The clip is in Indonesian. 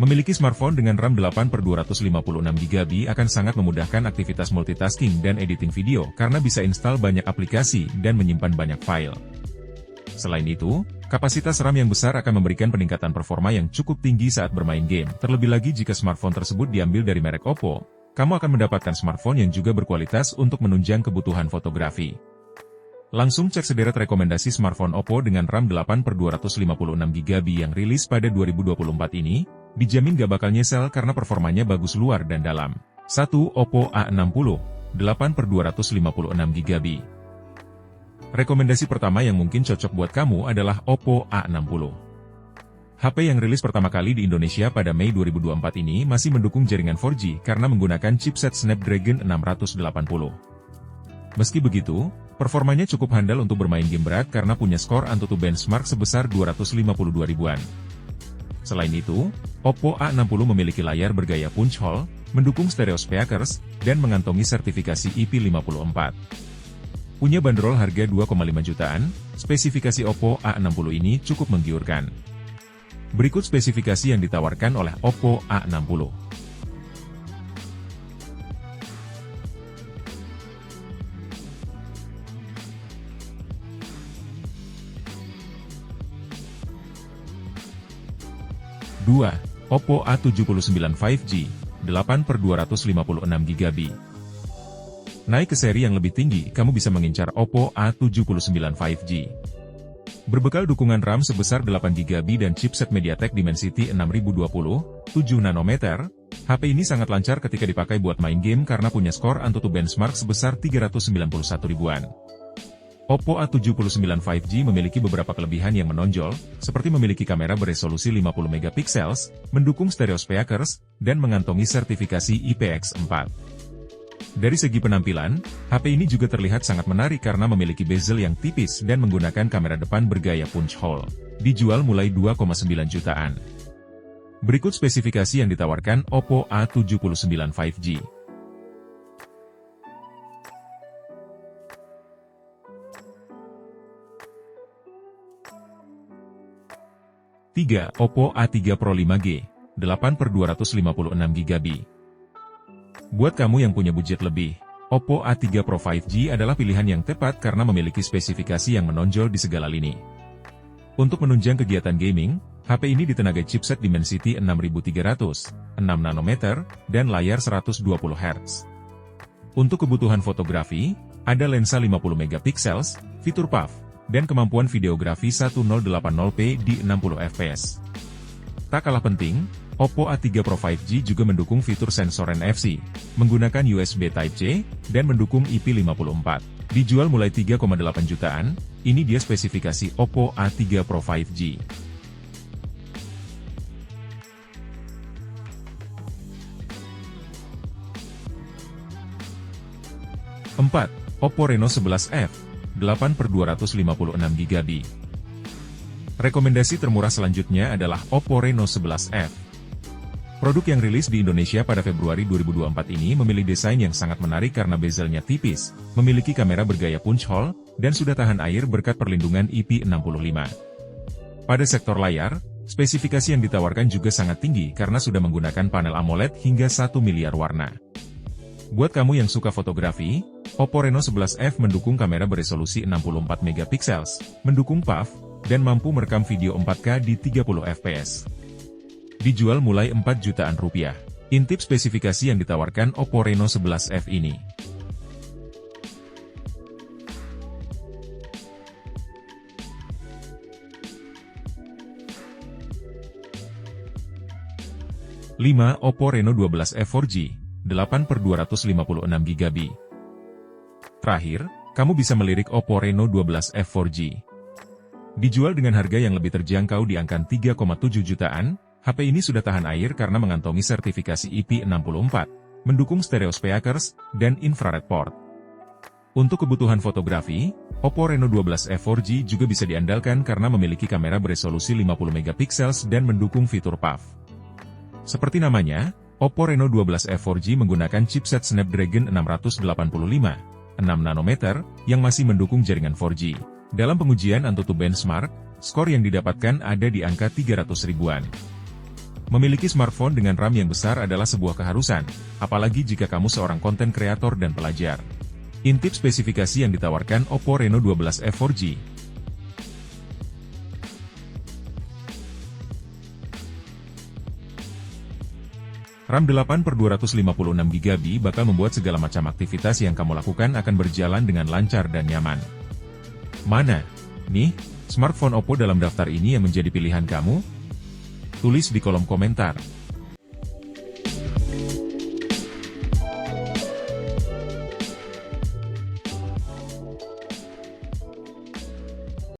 Memiliki smartphone dengan RAM 8/256GB akan sangat memudahkan aktivitas multitasking dan editing video karena bisa install banyak aplikasi dan menyimpan banyak file. Selain itu, kapasitas RAM yang besar akan memberikan peningkatan performa yang cukup tinggi saat bermain game. Terlebih lagi jika smartphone tersebut diambil dari merek Oppo, kamu akan mendapatkan smartphone yang juga berkualitas untuk menunjang kebutuhan fotografi. Langsung cek sederet rekomendasi smartphone Oppo dengan RAM 8/256GB yang rilis pada 2024 ini, dijamin gak bakal nyesel karena performanya bagus luar dan dalam. 1. Oppo A60, 8/256GB. Rekomendasi pertama yang mungkin cocok buat kamu adalah Oppo A60. HP yang rilis pertama kali di Indonesia pada Mei 2024 ini masih mendukung jaringan 4G karena menggunakan chipset Snapdragon 680. Meski begitu, performanya cukup handal untuk bermain game berat karena punya skor Antutu benchmark sebesar 252 ribuan. Selain itu, Oppo A60 memiliki layar bergaya punch hole, mendukung stereo speakers, dan mengantongi sertifikasi IP54. Punya bandrol harga 2,5 jutaan, spesifikasi Oppo A60 ini cukup menggiurkan. Berikut spesifikasi yang ditawarkan oleh Oppo A60. Oppo A79 5G, 8/256GB. Naik ke seri yang lebih tinggi, kamu bisa mengincar Oppo A79 5G. Berbekal dukungan RAM sebesar 8GB dan chipset MediaTek Dimensity 6020, 7 nanometer, HP ini sangat lancar ketika dipakai buat main game karena punya skor Antutu benchmark sebesar 391 ribuan. Oppo A79 5G memiliki beberapa kelebihan yang menonjol, seperti memiliki kamera beresolusi 50 megapiksel, mendukung stereo speakers, dan mengantongi sertifikasi IPX4. Dari segi penampilan, HP ini juga terlihat sangat menarik karena memiliki bezel yang tipis dan menggunakan kamera depan bergaya punch hole. Dijual mulai 2,9 jutaan. Berikut spesifikasi yang ditawarkan Oppo A79 5G. 3. Oppo A3 Pro 5G, 8/256GB. Buat kamu yang punya budget lebih, Oppo A3 Pro 5G adalah pilihan yang tepat karena memiliki spesifikasi yang menonjol di segala lini. Untuk menunjang kegiatan gaming, HP ini ditenagai chipset Dimensity 6300, 6 nanometer, dan layar 120 Hz. Untuk kebutuhan fotografi, ada lensa 50 megapiksel, fitur PAV, dan kemampuan videografi 1080p di 60 fps. Tak kalah penting, Oppo A3 Pro 5G juga mendukung fitur sensor NFC, menggunakan USB Type-C, dan mendukung IP54. Dijual mulai 3,8 jutaan, ini dia spesifikasi Oppo A3 Pro 5G. 4. Oppo Reno 11F, 8/256GB. Rekomendasi termurah selanjutnya adalah Oppo Reno 11F. Produk yang rilis di Indonesia pada Februari 2024 ini memiliki desain yang sangat menarik karena bezelnya tipis, memiliki kamera bergaya punch hole, dan sudah tahan air berkat perlindungan IP65. Pada sektor layar, spesifikasi yang ditawarkan juga sangat tinggi karena sudah menggunakan panel AMOLED hingga 1 miliar warna. Buat kamu yang suka fotografi, Oppo Reno 11F mendukung kamera beresolusi 64 megapiksel, mendukung PAV, dan mampu merekam video 4K di 30 fps. Dijual mulai 4 jutaan rupiah. Intip spesifikasi yang ditawarkan Oppo Reno 11F ini. 5. Oppo Reno 12F 4G, 8/256GB. Terakhir, kamu bisa melirik Oppo Reno 12F 4G. Dijual dengan harga yang lebih terjangkau di angka 3,7 jutaan, HP ini sudah tahan air karena mengantongi sertifikasi IP64, mendukung stereo speakers, dan infrared port. Untuk kebutuhan fotografi, Oppo Reno 12F 4G juga bisa diandalkan karena memiliki kamera beresolusi 50 megapiksel dan mendukung fitur PAV. Seperti namanya, Oppo Reno 12F 4G menggunakan chipset Snapdragon 685, 6 nanometer, yang masih mendukung jaringan 4G. Dalam pengujian Antutu benchmark, skor yang didapatkan ada di angka 300 ribuan. Memiliki smartphone dengan RAM yang besar adalah sebuah keharusan, apalagi jika kamu seorang konten kreator dan pelajar. Intip spesifikasi yang ditawarkan Oppo Reno 12e 4G. RAM 8/256GB bakal membuat segala macam aktivitas yang kamu lakukan akan berjalan dengan lancar dan nyaman. Mana nih smartphone Oppo dalam daftar ini yang menjadi pilihan kamu? Tulis di kolom komentar.